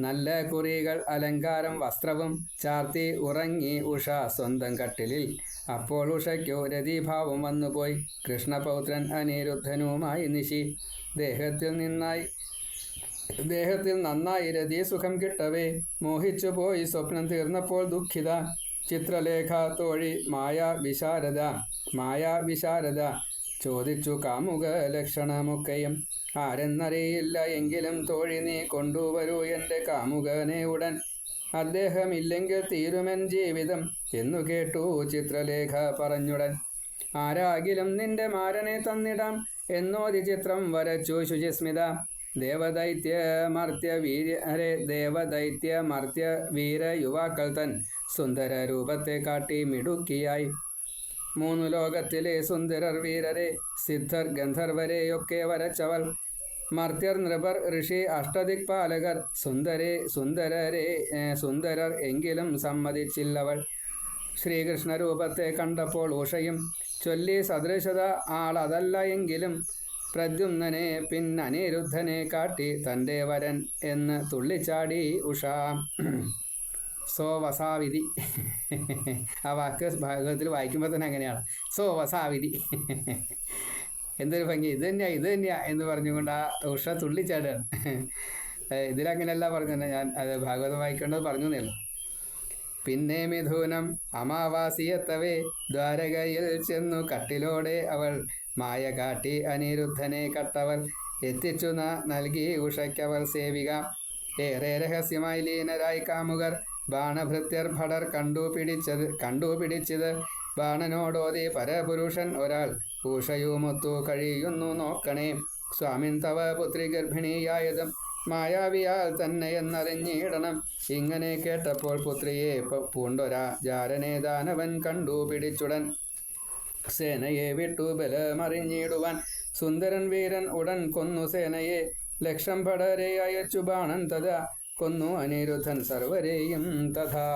നല്ല കുറികൾ, അലങ്കാരം, വസ്ത്രവും ചാർത്തി ഉറങ്ങി ഉഷ സ്വന്തം കട്ടിലിൽ. അപ്പോൾ ഉഷയ്ക്കോ രതിഭാവം വന്നുപോയി. കൃഷ്ണപൗത്രൻ അനിരുദ്ധനുമായി നിശി. ദേഹത്തിൽ നന്നായി രതി സുഖം കിട്ടവേ മോഹിച്ചു പോയി സ്വപ്നം തീർന്നപ്പോൾ ദുഃഖിത. ചിത്രലേഖ തോഴി മായാ വിശാരദ ചോദിച്ചു കാമുക ലക്ഷണമൊക്കെയും. ആരെന്നറിയില്ല എങ്കിലും തോഴി നീ കൊണ്ടുവരൂ എൻ്റെ കാമുകനെ ഉടൻ. അദ്ദേഹമില്ലെങ്കിൽ തീരുമെൻ ജീവിതം എന്നു കേട്ടു ചിത്രലേഖ പറഞ്ഞുടൻ. ആരാകിലും നിന്റെ മാരനെ തന്നിടാം എന്നോതി ചിത്രം വരച്ചു ശുചിസ്മിത. ദേവദൈത്യ മർത്യ വീര യുവാക്കൾ തൻ സുന്ദര രൂപത്തെ കാട്ടി മിടുക്കിയായി. 3 ലോകത്തിലെ സുന്ദരർ വീരരെ, സിദ്ധർ ഗന്ധർവരെയൊക്കെ വരച്ചവൾ. മർത്യർ നൃപർ ഋഷി അഷ്ടദിക്പാലകർ സുന്ദരർ എങ്കിലും സമ്മതിച്ചില്ലവൾ. ശ്രീകൃഷ്ണ രൂപത്തെ കണ്ടപ്പോൾ ഉഷയും ചൊല്ലി സദൃശത ആളതല്ല എങ്കിലും പ്രദ്യുമ്നനെ പിന്നനിരുദ്ധനെ കാട്ടി തൻ്റെ വരൻ എന്ന് തുള്ളിച്ചാടി ഉഷ. സോ വസാവിധി. ആ വാക്ക് ഭാഗവതത്തിൽ വായിക്കുമ്പോൾ തന്നെ അങ്ങനെയാണ്. സോ വസാവിധി. എന്തൊരു ഭംഗി! ഇത് തന്നെയാ എന്ന് പറഞ്ഞുകൊണ്ട് ആ ഉഷ തുള്ളിച്ചാടാണ്. ഇതിലങ്ങനെയല്ല പറഞ്ഞത്, ഞാൻ അത് ഭാഗവതം വായിക്കേണ്ടത് പറഞ്ഞു തന്നെയുള്ളൂ. പിന്നെ മിഥുനം അമാവാസിയെത്തവേ ദ്വാരകയിൽ ചെന്നു കട്ടിലോടെ അവൾ മായ കാട്ടി അനിരുദ്ധനെ കട്ടവൾ എത്തിച്ചു നൽകി ഉഷയ്ക്കവൾ സേവിക. ഏറെ രഹസ്യമായി ലീനരായി കാമുകർ ബാണഭൃത്യർ ഭടർ കണ്ടുപിടിച്ചത് ബാണനോടോതി പരപുരുഷൻ ഒരാൾ ഉഷയുമൊത്തു കഴിയുന്നു നോക്കണേ. സ്വാമിൻ തവ പുത്രി ഗർഭിണിയായതും മായാവിയാൽ തന്നെ എന്നറിഞ്ഞിടണം. ഇങ്ങനെ കേട്ടപ്പോൾ പുത്രിയെ പൂണ്ടൊരാ ജാരനെ ദാനവൻ കണ്ടുപിടിച്ചുടൻ സേനയെ വിട്ടു ബലമറിഞ്ഞിടുവാൻ. സുന്ദരൻ വീരൻ ഉടൻ കൊന്നു സേനയെ, ലക്ഷം ഭടരെ അയച്ചു ബാണൻ തഥാ കൊന്നു അനിരുദ്ധൻ സർവരെയും തഥാ.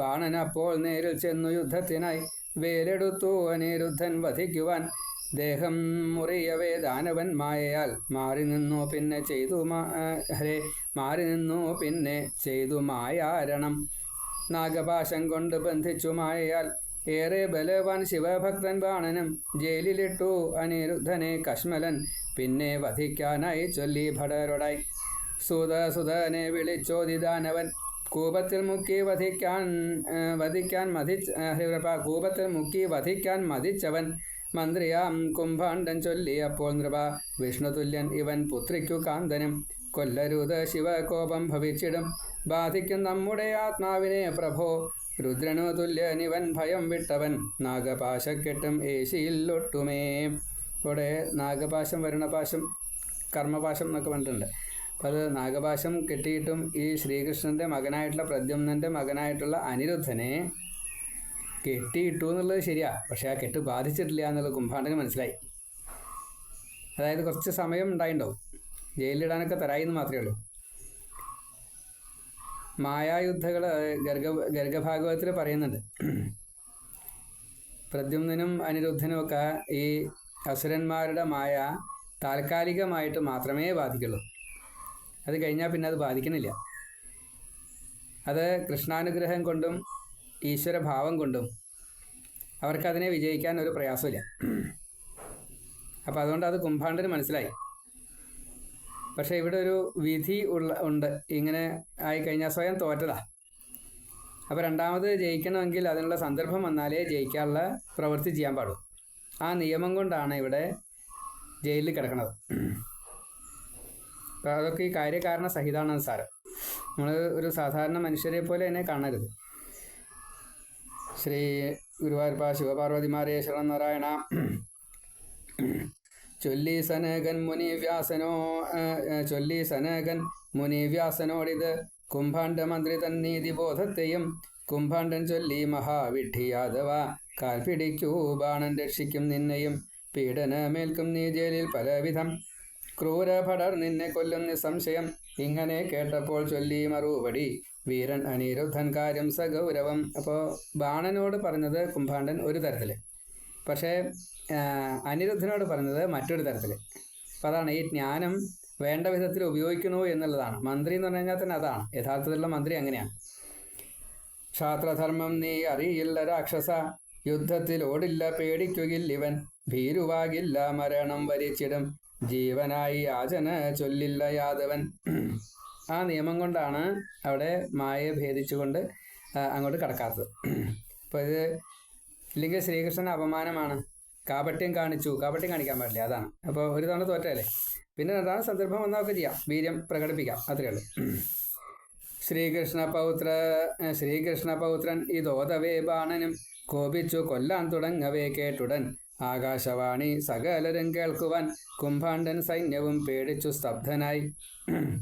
ബാണനപ്പോൾ നേരിൽ ചെന്നു യുദ്ധത്തിനായി വേലെടുത്തു അനിരുദ്ധൻ വധിക്കുവാൻ. ദേഹം മുറിയവേ ദാനവൻ മായയാൽ മാറി നിന്നു പിന്നെ ചെയ്തു മായാരണം. നാഗപാശം കൊണ്ട് ബന്ധിച്ചു മായയാൽ ഏറെ ബലവാൻ ശിവഭക്തൻ ബാണനും ജയിലിലിട്ടു അനിരുദ്ധനെ കശ്മലൻ പിന്നെ വധിക്കാനായി ചൊല്ലി ഭടരോടായി. സുതനെ വിളിച്ചോതി ദാനവൻ കൂപത്തിൽ മുക്കി വധിക്കാൻ മതിച്ചവൻ മന്ത്രിയാം കുംഭാണ്ഡൻ ചൊല്ലിയപ്പോൾ നൃപ വിഷ്ണുതുല്യൻ ഇവൻ പുത്രിക്കു കാന്തനും. കൊല്ലരുത് ശിവകോപം ഭവിച്ചിടും ബാധിക്കും നമ്മുടെ ആത്മാവിനെ പ്രഭോ. രുദ്രനു തുല്യനിവൻ ഭയം വിട്ടവൻ നാഗപാശക്കെട്ടും ഏശിയില്ലൊട്ടുമേ. ഇവിടെ നാഗപാശം, വരുണപാശം, കർമ്മപാശം എന്നൊക്കെ പറഞ്ഞിട്ടുണ്ട്. അപ്പോൾ അത് നാഗപാശം കെട്ടിയിട്ടും ഈ ശ്രീകൃഷ്ണൻ്റെ മകനായിട്ടുള്ള പ്രദ്യുമ്നൻ്റെ മകനായിട്ടുള്ള അനിരുദ്ധനെ കെട്ടിയിട്ടു എന്നുള്ളത് ശരിയാ, പക്ഷെ ആ കെട്ട് ബാധിച്ചിട്ടില്ല എന്നുള്ളത് കുംഭാണ്ഡന് മനസ്സിലായി. അതായത് കുറച്ച് സമയം ഉണ്ടായിട്ടുണ്ടാവും, ജയിലിലിടാനൊക്കെ തരായിന്ന് മാത്രമേ ഉള്ളൂ. മായായുദ്ധകൾ ഗർഗഭാഗവതത്തിൽ പറയുന്നുണ്ട്. പ്രദ്യുമ്നും അനിരുദ്ധനും ഒക്കെ ഈ അസുരന്മാരുടെ മായ താൽക്കാലികമായിട്ട് മാത്രമേ ബാധിക്കുള്ളൂ. അത് കഴിഞ്ഞാൽ പിന്നെ അത് ബാധിക്കണില്ല. അത് കൃഷ്ണാനുഗ്രഹം കൊണ്ടും ഈശ്വരഭാവം കൊണ്ടും അവർക്കതിനെ വിജയിക്കാൻ ഒരു പ്രയാസമില്ല. അപ്പം അതുകൊണ്ട് അത് കുംഭാണ്ഡന് മനസ്സിലായി. പക്ഷേ ഇവിടെ ഒരു വിധി ഉണ്ട്. ഇങ്ങനെ ആയിക്കഴിഞ്ഞാൽ സ്വയം തോറ്റതാ. അപ്പോൾ രണ്ടാമത് ജയിക്കണമെങ്കിൽ അതിനുള്ള സന്ദർഭം വന്നാലേ ജയിക്കാനുള്ള പ്രവൃത്തി ചെയ്യാൻ പാടും. ആ നിയമം കൊണ്ടാണ് ഇവിടെ ജയിലിൽ കിടക്കുന്നത്. അപ്പോൾ അതൊക്കെ ഈ കാര്യകാരണ സഹിതമാണ് സാരം. നമ്മൾ ഒരു സാധാരണ മനുഷ്യരെ പോലെ തന്നെ കാണരുത്. ശ്രീ ഗുരുവായൂരപ്പ ശിവപാർവതിമാരേ ശരണം നാരായണ. ചൊല്ലി സനകൻ മുനിവ്യാസനോടിത് കുംഭാണ്ഡ മന്ത്രി തൻ നീതിബോധത്തെയും. കുംഭാണ്ഡൻ ചൊല്ലി മഹാവിഡ്ഢിയാദവ കാൽപിടിക്കൂ ബാണൻ രക്ഷിക്കും നിന്നെയും. പീഡനമേൽക്കും നീ ജയിലിൽ പലവിധം ക്രൂരഭടർ നിന്നെ കൊല്ലും നിസ്സംശയം. ഇങ്ങനെ കേട്ടപ്പോൾ ചൊല്ലി മറുപടി വീരൻ അനിരുദ്ധൻ കാര്യം സഗൗരവം. അപ്പോൾ ബാണനോട് പറഞ്ഞത് കുംഭാണ്ഡൻ ഒരു തരത്തിൽ, പക്ഷേ അനിരുദ്ധനോട് പറഞ്ഞത് മറ്റൊരു തരത്തിൽ. അപ്പോൾ അതാണ് ഈ ജ്ഞാനം വേണ്ട വിധത്തിൽ ഉപയോഗിക്കണു എന്നുള്ളതാണ്. മന്ത്രി എന്ന് പറഞ്ഞു കഴിഞ്ഞാൽ തന്നെ അതാണ് യഥാർത്ഥത്തിലുള്ള മന്ത്രി. അങ്ങനെയാണ്. ക്ഷാത്രധർമ്മം നീ അറിയില്ല രാക്ഷസ, യുദ്ധത്തിൽ ഓടില്ല പേടിക്കുകില്ലിവൻ. ഭീരുവാകില്ല മരണം വരിച്ചിടും, ജീവനായി യാചന ചൊല്ലില്ല യാദവൻ. ആ നിയമം കൊണ്ടാണ് അവിടെ മായയെ ഭേദിച്ചുകൊണ്ട് അങ്ങോട്ട് കടക്കാത്തത്. അപ്പോൾ ഇത് ഇല്ലെങ്കിൽ ശ്രീകൃഷ്ണന് അപമാനമാണ്. കാപട്യം കാണിക്കാൻ പാടില്ല, അതാണ്. അപ്പോൾ ഒരു തവണ തോറ്റല്ലേ, പിന്നെ രണ്ടാം സന്ദർഭം വന്നതൊക്കെ ചെയ്യാം, വീര്യം പ്രകടിപ്പിക്കാം, അത്രയേ ഉള്ളൂ. ശ്രീകൃഷ്ണപൗത്രൻ ഇതോതവേ ബാണനും കോപിച്ചു കൊല്ലാൻ തുടങ്ങവേ കേട്ടുടൻ. ആകാശവാണി സകലരും കേൾക്കുവാൻ കുംഭാണ്ഡൻ സൈന്യവും പേടിച്ചു സ്തബ്ധനായി.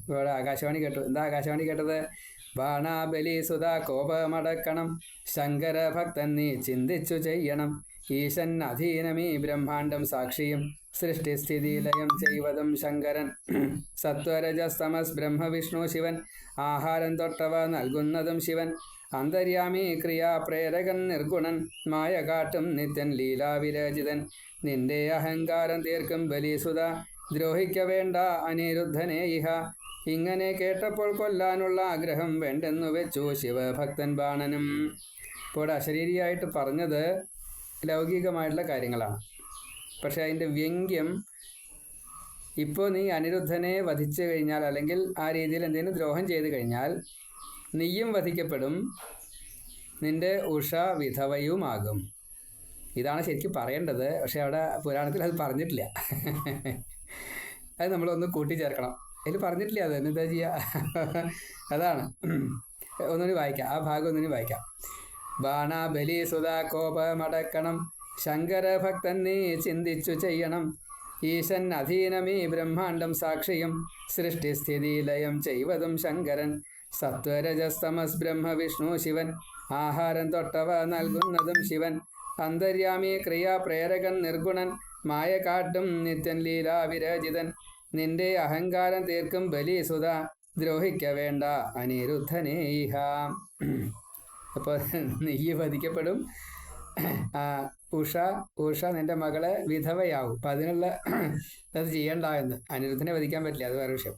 ഇവിടെ ആകാശവാണി കേട്ടു. എന്താ ആകാശവാണി കേട്ടത്? ബാണാബലി സുധാ കോപമടക്കണം, ശങ്കര ഭക്തൻ നീ ചിന്തിച്ചു ചെയ്യണം. ഈശൻ അധീനമീ ബ്രഹ്മാണ്ഡം സാക്ഷിയും സൃഷ്ടിസ്ഥിതി ലയം ചെയ്വതും ശങ്കരൻ. സത്വരജസ്തമസ് ബ്രഹ്മവിഷ്ണു ശിവൻ. ആഹാരം തൊട്ടവ നൽകുന്നതും ശിവൻ. അന്തര്യാമി ക്രിയാ പ്രേരകൻ നിർഗുണൻ. മായ കാട്ടും നിത്യൻ ലീലാവിരചിതൻ. നിന്റെ അഹങ്കാരം തീർക്കും ബലീസുത. ദ്രോഹിക്ക വേണ്ട അനിരുദ്ധനെ ഇഹ. ഇങ്ങനെ കേട്ടപ്പോൾ കൊല്ലാനുള്ള ആഗ്രഹം വേണ്ടെന്നു വെച്ചു ശിവഭക്തൻ ബാണനും. ഇപ്പോൾ അശരീരിയായിട്ട് പറഞ്ഞത് ലൗകികമായിട്ടുള്ള കാര്യങ്ങളാണ്. പക്ഷെ അതിൻ്റെ വ്യംഗ്യം, ഇപ്പോൾ നീ അനിരുദ്ധനെ വധിച്ചു കഴിഞ്ഞാൽ, അല്ലെങ്കിൽ ആ രീതിയിൽ എന്തെങ്കിലും ദ്രോഹം ചെയ്തു കഴിഞ്ഞാൽ നീയും വധിക്കപ്പെടും, നിന്റെ ഉഷ വിധവയുമാകും. ഇതാണ് ശരിക്കും പറയേണ്ടത്. പക്ഷെ അവിടെ പുരാണത്തിൽ അത് പറഞ്ഞിട്ടില്ല. അത് നമ്മളൊന്ന് കൂട്ടിച്ചേർക്കണം. അതിൽ പറഞ്ഞിട്ടില്ല. അത് എന്താ ചെയ്യുക? അതാണ്. ഒന്നുകൂടി വായിക്കാം, ആ ഭാഗം ഒന്നുകൂടി വായിക്കാം. ബാണ ബലി സുധാ കോപമടക്കണം. ശങ്കര ഭക്തൻ നീ ചിന്തിച്ചു ചെയ്യണം. ഈശൻ അധീനമീ ബ്രഹ്മാണ്ടം സാക്ഷിയും. സൃഷ്ടിസ്ഥിതി ലയം ചെയ്വതും ശങ്കരൻ. സത്വരജസ്തമസ് ബ്രഹ്മവിഷ്ണു ശിവൻ. ആഹാരം തൊട്ടവ നൽകുന്നതും ശിവൻ. അന്തര്യാമി ക്രിയാ പ്രേരകൻ നിർഗുണൻ. മായ കാട്ടും നിത്യൻ ലീലാവിരചിതൻ. നിന്റെ അഹങ്കാരം തീർക്കും ബലീസുത. ദ്രോഹിക്ക വേണ്ട അനിരുദ്ധനേ ഇഹ. അപ്പോൾ നീ വധിക്കപ്പെടും. ഉഷ നിന്റെ മകളെ വിധവയാവും. അപ്പം അതിനുള്ള അത് ചെയ്യണ്ട എന്ന്. അനിരുദ്ധനെ വധിക്കാൻ പറ്റില്ല, അത് വേറെ വിഷയം.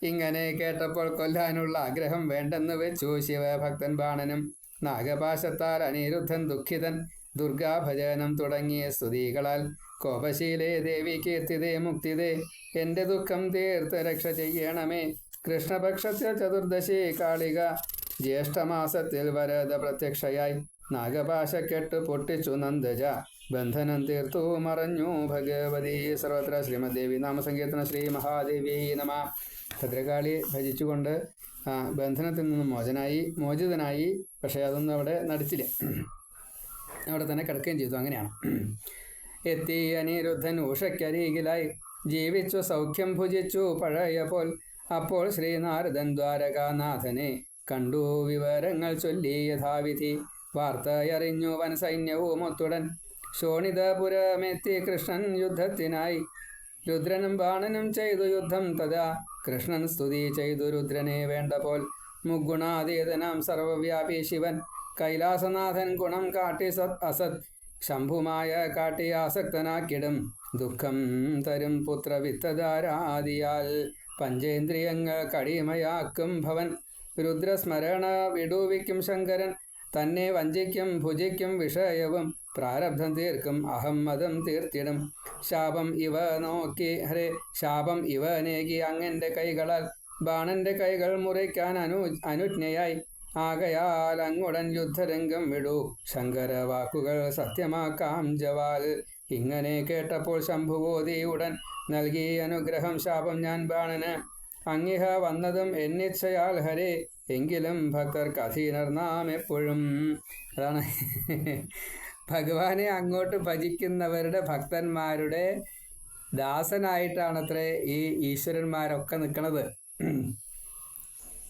ഇങ്ങനെ കേട്ടപ്പോൾ കൊല്ലാനുള്ള ആഗ്രഹം വേണ്ടെന്ന് വെച്ചു ശിവഭക്തൻ ബാണനും. നാഗപാശത്താൽ അനിരുദ്ധൻ ദുഃഖിതൻ. ദുർഗാഭജനം തുടങ്ങിയ സ്തുതികളാൽ കോപശീലേ ദേവി കീർത്തിതേ മുക്തിതേ. എൻ്റെ ദുഃഖം തീർത്ത് രക്ഷ ചെയ്യണമേ. കൃഷ്ണപക്ഷത്തിൽ ചതുർദശി കാളിക. ജ്യേഷ്ഠമാസത്തിൽ വരദ പ്രത്യക്ഷയായി. നാഗപാശക്കെട്ട് പൊട്ടിച്ചു നന്ദജ. ബന്ധനം തീർത്തു മറഞ്ഞു ഭഗവതി. സർവത്ര ശ്രീമദ്ദേവി നാമസങ്കീർത്തന. ശ്രീ മഹാദേവി നമ. ഭദ്രകാളിയെ ഭജിച്ചുകൊണ്ട് ബന്ധനത്തിൽ നിന്ന് മോചിതനായി. പക്ഷേ അതൊന്നും അവിടെ നടിച്ചില്ല, അവിടെ തന്നെ കിടക്കുകയും ചെയ്തു. അങ്ങനെയാണ്. എത്തി അനിരുദ്ധൻ ഉഷയ്ക്കരികിലായി. ജീവിച്ചു സൗഖ്യം ഭുജിച്ചു പഴയപ്പോൾ. അപ്പോൾ ശ്രീനാരദൻ ദ്വാരകാനാഥനെ കണ്ടു വിവരങ്ങൾ ചൊല്ലി യഥാവിധി. വാർത്തയറിഞ്ഞു വൻ സൈന്യവും ഒത്തുടൻ. ശോണിതപുരമെത്തി കൃഷ്ണൻ യുദ്ധത്തിനായി. രുദ്രനും ബാണനും ചെയ്തു യുദ്ധം തഥാ. കൃഷ്ണൻ സ്തുതി ചെയ്തു രുദ്രനെ വേണ്ടപ്പോൾ. മുഗുണാതീതനാം സർവവ്യാപി ശിവൻ. കൈലാസനാഥൻ ഗുണം കാട്ടി സത് അസത്. ശംഭുമായ കാട്ടി ആസക്തനാക്കിടും. ദുഃഖം തരും പുത്രവിത്തധാരാദിയാൽ. പഞ്ചേന്ദ്രിയങ്ങൾ കടിമയാക്കും ഭവൻ. രുദ്രസ്മരണ വിടുവിക്കും ശങ്കരൻ. തന്നെ വഞ്ചിക്കും ഭുജിക്കും വിഷയവും. പ്രാരബ്ധം തീർക്കും അഹം മതം തീർത്തിടും. ശാപം ഇവ നേകി അങ്ങൻ്റെ കൈകളാൽ. ബാണന്റെ കൈകൾ മുറിക്കാൻ അനുജ്ഞയായി. ആകയാൽ അങ്ങുടൻ യുദ്ധരംഗം വിടൂ. ശങ്കര വാക്കുകൾ സത്യമാക്കാം ജവാൽ. ഇങ്ങനെ കേട്ടപ്പോൾ ശംഭുവോതി ഉടൻ. നൽകി അനുഗ്രഹം ശാപം ഞാൻ ബാണന്. അങ്ങിഹ വന്നതും എന്നിച്ഛയാൽ ഹരേ. എങ്കിലും ഭക്തർക്ക് അധീനർ നാം എപ്പോഴും. അതാണ് ഭഗവാനെ അങ്ങോട്ട് ഭജിക്കുന്നവരുടെ ഭക്തന്മാരുടെ ദാസനായിട്ടാണത്രേ ഈ ഈശ്വരന്മാരൊക്കെ നിൽക്കുന്നത്.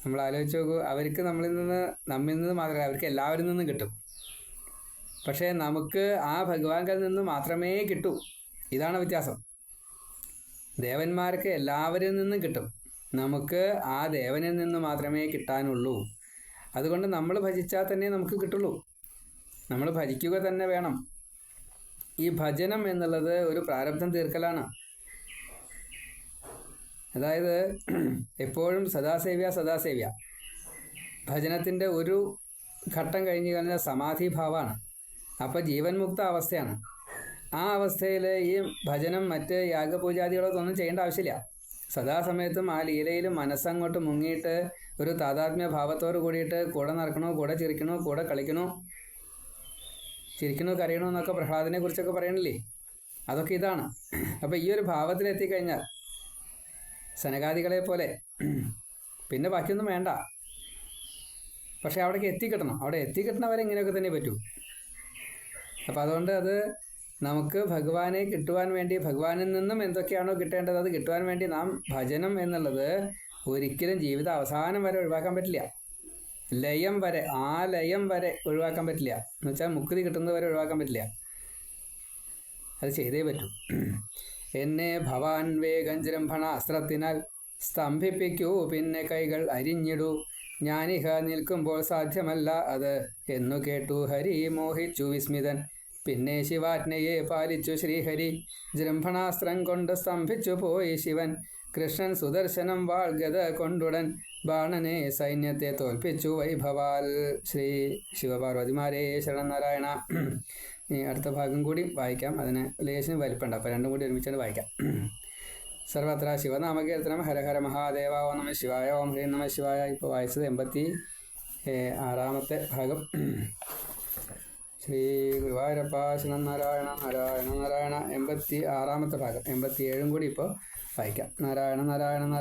നമ്മൾ ആലോചിച്ച് നോക്കൂ. അവർക്ക് നമ്മിൽ നിന്ന് മാത്രമല്ല, അവർക്ക് എല്ലാവരിൽ നിന്നും കിട്ടും. പക്ഷേ നമുക്ക് ആ ഭഗവാനിൽ നിന്ന് മാത്രമേ കിട്ടൂ. ഇതാണ് വ്യത്യാസം. ദേവന്മാർക്ക് എല്ലാവരിൽ നിന്നും കിട്ടും, നമുക്ക് ആ ദേവനിൽ നിന്ന് മാത്രമേ കിട്ടാനുള്ളൂ. അതുകൊണ്ട് നമ്മൾ ഭജിച്ചാൽ തന്നെ നമുക്ക് കിട്ടുള്ളൂ. നമ്മൾ ഭജിക്കുക തന്നെ വേണം. ഈ ഭജനം എന്നുള്ളത് ഒരു പ്രാരബ്ധം തീർക്കലാണ്. അതായത് എപ്പോഴും സദാസേവ്യ. ഭജനത്തിൻ്റെ ഒരു ഘട്ടം കഴിഞ്ഞ് കഴിഞ്ഞാൽ സമാധിഭാവമാണ്. അപ്പോൾ ജീവൻ മുക്ത അവസ്ഥയാണ്. ആ അവസ്ഥയിൽ ഈ ഭജനം മറ്റ് യാഗപൂജാദികളൊന്നും ചെയ്യേണ്ട ആവശ്യമില്ല. സദാസമയത്തും ആ ലീലയിലും മനസ്സങ്ങോട്ട് മുങ്ങിയിട്ട് ഒരു താതാത്മ്യ ഭാവത്തോട് കൂടിയിട്ട് കൂടെ നടക്കണോ, കൂടെ ചിരിക്കണോ, കൂടെ കളിക്കണോ, ചിരിക്കണോ കരയണോ എന്നൊക്കെ പ്രഹ്ലാദനെ കുറിച്ചൊക്കെ പറയണില്ലേ, അതൊക്കെ ഇതാണ്. അപ്പോൾ ഈ ഒരു ഭാവത്തിലെത്തിക്കഴിഞ്ഞാൽ സനകാദികളെ പോലെ പിന്നെ ബാക്കിയൊന്നും വേണ്ട. പക്ഷെ അവിടേക്ക് എത്തിക്കിട്ടണം. അവിടെ എത്തിക്കിട്ടണവരെ ഇങ്ങനെയൊക്കെ തന്നെ പറ്റൂ. അപ്പോൾ അതുകൊണ്ട് അത് നമുക്ക് ഭഗവാനെ കിട്ടുവാൻ വേണ്ടി, ഭഗവാനിൽ നിന്നും എന്തൊക്കെയാണോ കിട്ടേണ്ടത് അത് കിട്ടുവാൻ വേണ്ടി നാം ഭജനം എന്നുള്ളത് ഒരിക്കലും ജീവിത അവസാനം വരെ ഒഴിവാക്കാൻ പറ്റില്ല. ലയം വരെ ഒഴിവാക്കാൻ പറ്റില്ല. എന്ന് വെച്ചാൽ മുക്തി കിട്ടുന്നത് വരെ ഒഴിവാക്കാൻ പറ്റില്ല. അത് ചെയ്തേ പറ്റൂ. എന്നെ ഭവാൻ വേഗം ജൃംഭണാസ്ത്രത്തിനാൽ സ്തംഭിപ്പിക്കൂ, പിന്നെ കൈകൾ അരിഞ്ഞിടൂ. ഞാനിഹ നിൽക്കുമ്പോൾ സാധ്യമല്ല അത് എന്നു കേട്ടു ഹരി മോഹിച്ചു വിസ്മിതൻ. പിന്നെ ശിവാജ്ഞയെ പാലിച്ചു ശ്രീഹരി, ജൃംഭണാസ്ത്രം കൊണ്ട് സ്തംഭിച്ചു പോയി ശിവൻ. കൃഷ്ണൻ സുദർശനം വാൾഗത കൊണ്ടുടൻ ബാണനെ സൈന്യത്തെ തോൽപ്പിച്ചു വൈഭവാൽ. ശ്രീ ശിവപാർവതിമാരേ ശരണനാരായണ. അടുത്ത ഭാഗം കൂടി വായിക്കാം. അതിന് ലേശം വലിപ്പുണ്ട്, അപ്പോൾ രണ്ടും കൂടി ഒരുമിച്ചാണ് വായിക്കാം. സർവത്ര ശിവനാമകീർത്തനം. ഹര ഹര മഹാദേവ. ഓം നമ ശിവായ. ഓം ഹ്രീം നമ ശിവായ. ഇപ്പോൾ വായിച്ചത് 86ാമത്തെ ഭാഗം. ശ്രീ ഗുരുവായൂരപ്പ ശരണനാരായണ. നാരായണ നാരായണ. 86ാമത്തെ ഭാഗം. 87 കൂടി ഇപ്പോൾ വായിക്കാം. നാരായണ നാരായണ.